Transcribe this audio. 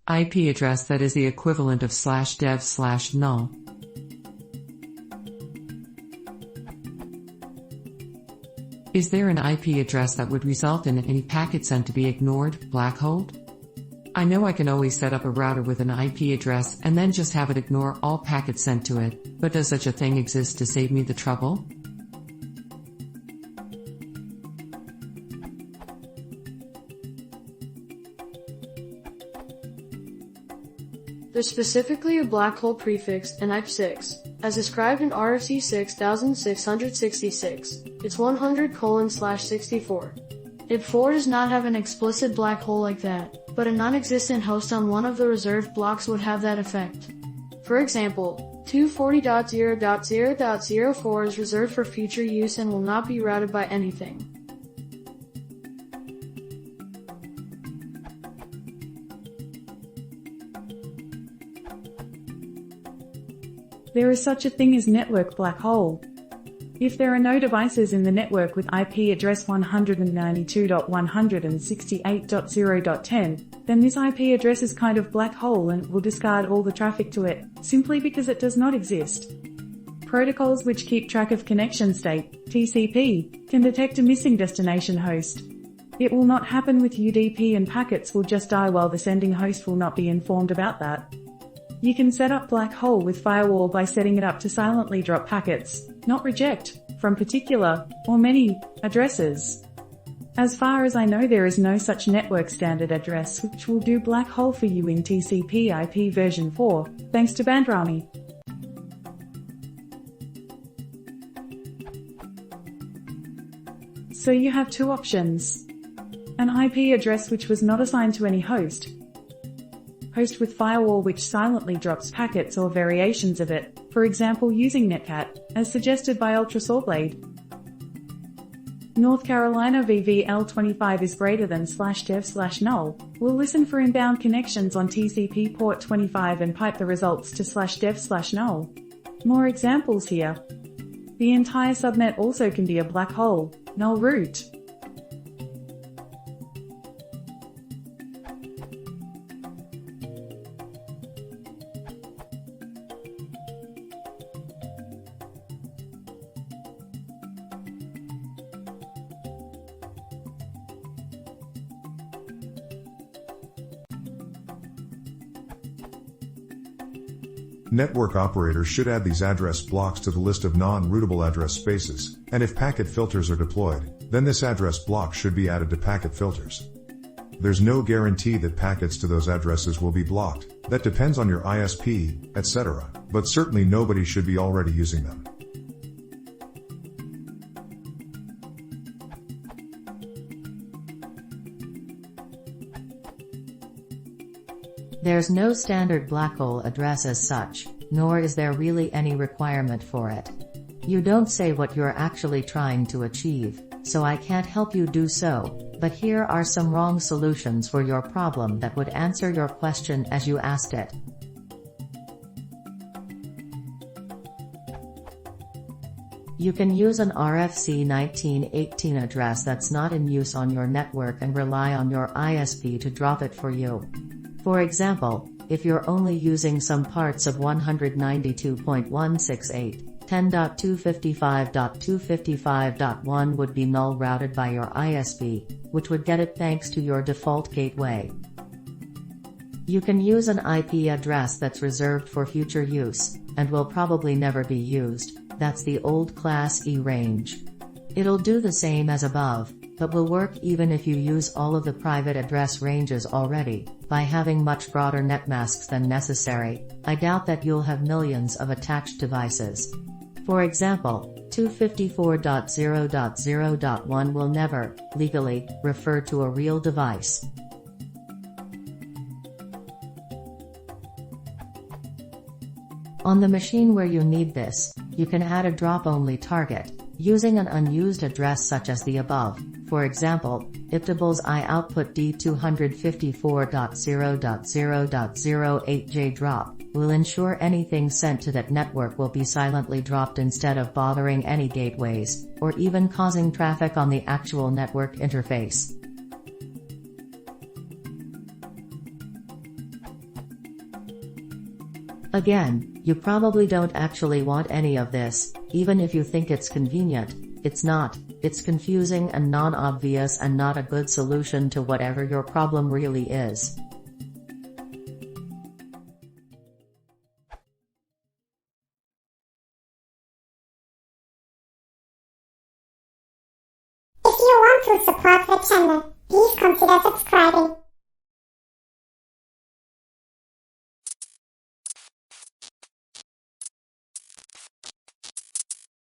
IP address that is the equivalent of /dev/null. Is there an IP address that would result in any packet sent to be ignored, black holed? I know I can always set up a router with an IP address and then just have it ignore all packets sent to it, but does such a thing exist to save me the trouble? There's specifically a black hole prefix in IP6, as described in RFC 6666. It's 100:/64. IP4 does not have an explicit black hole like that, but a non-existent host on one of the reserved blocks would have that effect. For example, 240.0.0.04 is reserved for future use and will not be routed by anything. There is such a thing as network black hole. If there are no devices in the network with IP address 192.168.0.10, then this IP address is kind of black hole and will discard all the traffic to it, simply because it does not exist. Protocols which keep track of connection state, TCP, can detect a missing destination host. It will not happen with UDP, and packets will just die while the sending host will not be informed about that. You can set up black hole with firewall by setting it up to silently drop packets, not reject, from particular, or many, addresses. As far as I know, there is no such network standard address which will do black hole for you in TCP IP version 4, thanks to Bandrami. So you have two options. An IP address which was not assigned to any host with firewall which silently drops packets or variations of it, for example using Netcat, as suggested by UltraSawBlade. North Carolina VVL25 is greater than /dev/null. We'll listen for inbound connections on TCP port 25 and pipe the results to /dev/null. More examples here. The entire subnet also can be a black hole, null root. Network operators should add these address blocks to the list of non-routable address spaces, and if packet filters are deployed, then this address block should be added to packet filters. There's no guarantee that packets to those addresses will be blocked, that depends on your ISP, etc., but certainly nobody should be already using them. There's no standard black hole address as such, nor is there really any requirement for it. You don't say what you're actually trying to achieve, so I can't help you do so, but here are some wrong solutions for your problem that would answer your question as you asked it. You can use an RFC 1918 address that's not in use on your network and rely on your ISP to drop it for you. For example, if you're only using some parts of 192.168, 10.255.255.1 would be null routed by your ISP, which would get it thanks to your default gateway. You can use an IP address that's reserved for future use, and will probably never be used. That's the old Class E range. It'll do the same as above, but will work even if you use all of the private address ranges already. By having much broader netmasks than necessary, I doubt that you'll have millions of attached devices. For example, 254.0.0.1 will never, legally, refer to a real device. On the machine where you need this, you can add a drop-only target, using an unused address such as the above. For example, iptables I output D254.0.0.08J drop will ensure anything sent to that network will be silently dropped instead of bothering any gateways, or even causing traffic on the actual network interface. Again, you probably don't actually want any of this, even if you think it's convenient. It's not. It's confusing and non-obvious and not a good solution to whatever your problem really is. If you want to support the channel,